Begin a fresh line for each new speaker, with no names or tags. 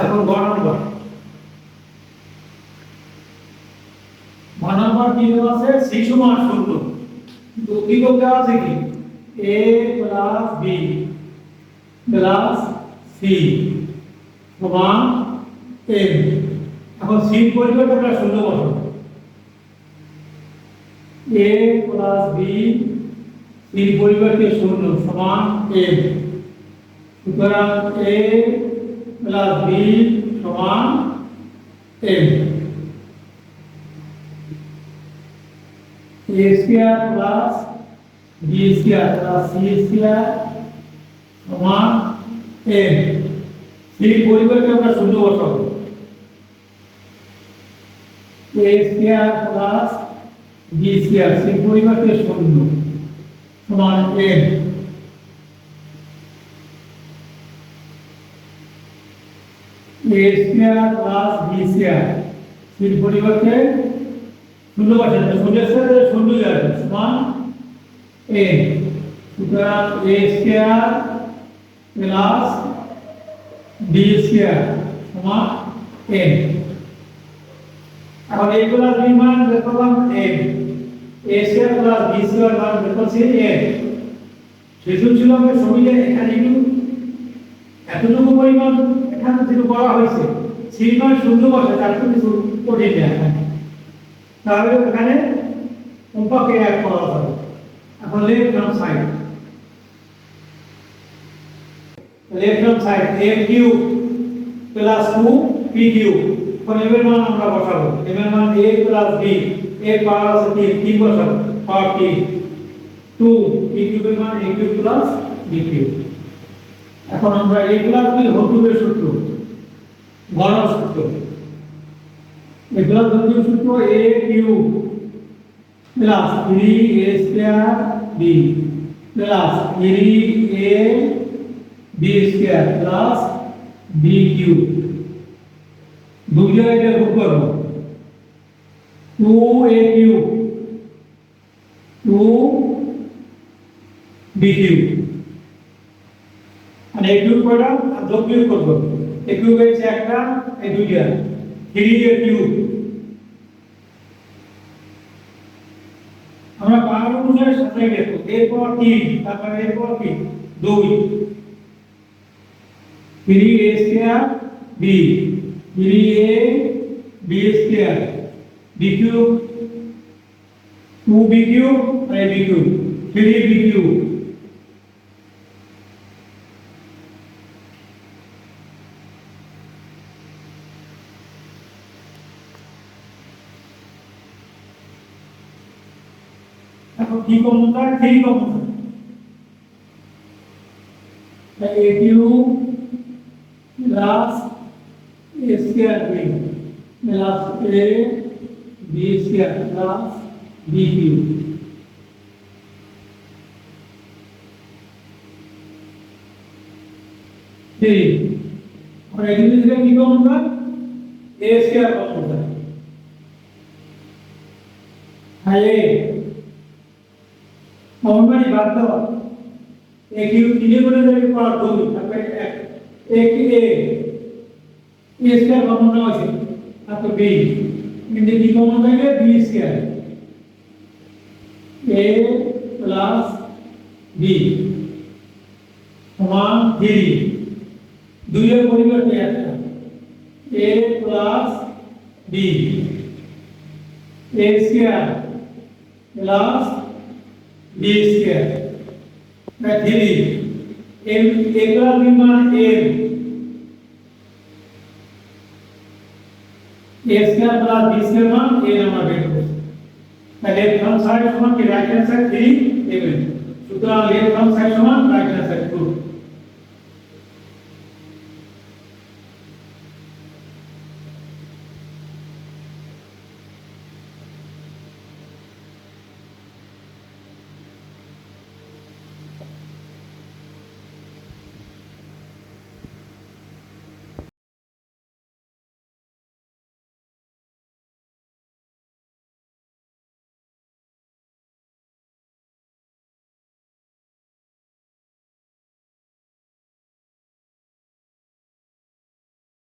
এখন গ নাম্বার কি দেওয়া আছে সি সমান 0 কিন্তু উদ্দীপক দেওয়া আছে কি a plus b plus c সমান m। এখন c এর পরিবর্তে আমরা 0 বসাবো a প্লাস b c এর পরিবর্তে 0 সমান m। সুতরাং a প্লাস b সমান m। a square plus b square plus c square সমান m। c এর পরিবর্তে আমরা 0 বসাবো a square plus b square c এর পরিবর্তে 0 সমান m। a square plus b square c এর পরিবর্তে 0 বসাতে 0 এর সাথে 0 যাবে সমান m। সুতরাং a square plus b square সমান m। এখন a প্লাস b মান বের করলাম m, a square plus b square মান বের করছি m। সেজন্য ছিল আমাদের সমিলে এখানে এতটুকু পরিমাণ এখানে যেটা করা হয়েছে c মান 0 বসে তার কিছু কঠিন না, তাহলে এখানে কমপক্ষে এক করা হবে। এখন left hand side a cube plus 2 p cube. এখন এর মান আমরা বসাবো, এর মান a প্লাস b, a পাওয়ার আছে 3, 3 বসাবো পাওয়ার 3 2 p কিউবের মান a cube plus b cube. এখন আমরা a প্লাস b হোল কিউবের সূত্র গণনা সূত্র a প্লাস b সূত্র a cube plus 3a square b plus 3a b square plus b cube. দুই জায়গায় যোগ করব 2a কিউব 2b কিউব আর a কিউব করা আর যোগ বিয়োগ করব a কিউব হচ্ছে একটা এই দুইটা 3a কিউব। আমরা পাওয়ার অনুসারে সাজাই দেব a পাওয়ার 3 তারপর a পাওয়ার কি 2 3a square b 3a b square b cube 2b cube আর b কিউব 3b কিউব। এখন কি কমন যায় 3 কমন যায় a cube plus a square b plus a b square plus b cube. और agree से की कौन होगा a स्क्वायर कौन होता है ये कौन वाली बात तो एक ही तीन गुणे देने पर दो आपका एक a स्क्वायर कौन होना है आपका b इनके की कौन होता है b square a plus b समान 3 দুইয়ের পরিবর্তে একটা a plus b a square plus b square না 3 m a প্লাস b মান m a square plus b square মান a আমরা বের করব। তাহলে লেফট হ্যান্ড সাইড সমান কি রাইট হ্যান্ড সাইড 3 m। সুতরাং লেফট হ্যান্ড সাইড সমান রাইট হ্যান্ড সাইড 2।